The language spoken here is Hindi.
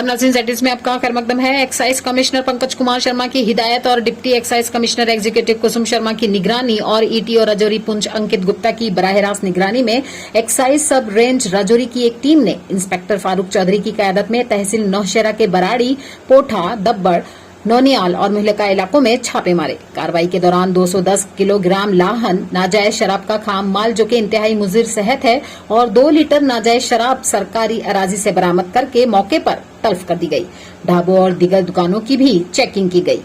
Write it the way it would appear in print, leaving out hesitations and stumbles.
मैडम नाज़रीन जेटिस में आपका खैर मकदम है। एक्साइज कमिश्नर पंकज कुमार शर्मा की हिदायत और डिप्टी एक्साइज कमिश्नर एग्जीक्यूटिव कुसुम शर्मा की निगरानी और ईटी और राजौरी पुंछ अंकित गुप्ता की बराह रास्त निगरानी में एक्साइज सब रेंज राजौरी की एक टीम ने इंस्पेक्टर फारूक चौधरी की क़यादत में तहसील नौशहरा के बराड़ी, पोठा, दब्बड़, नौनियाल और मुहल्लिका इलाकों में छापे मारे। कार्रवाई के दौरान 210 किलोग्राम लाहन नाजायज शराब का खाम माल जो कि इंतहाई मुजिर सेहत है और 2 लीटर नाजायज शराब सरकारी अराजी से बरामद करके मौके पर तल्फ कर दी गई। ढाबों और दीगर दुकानों की भी चेकिंग की गई।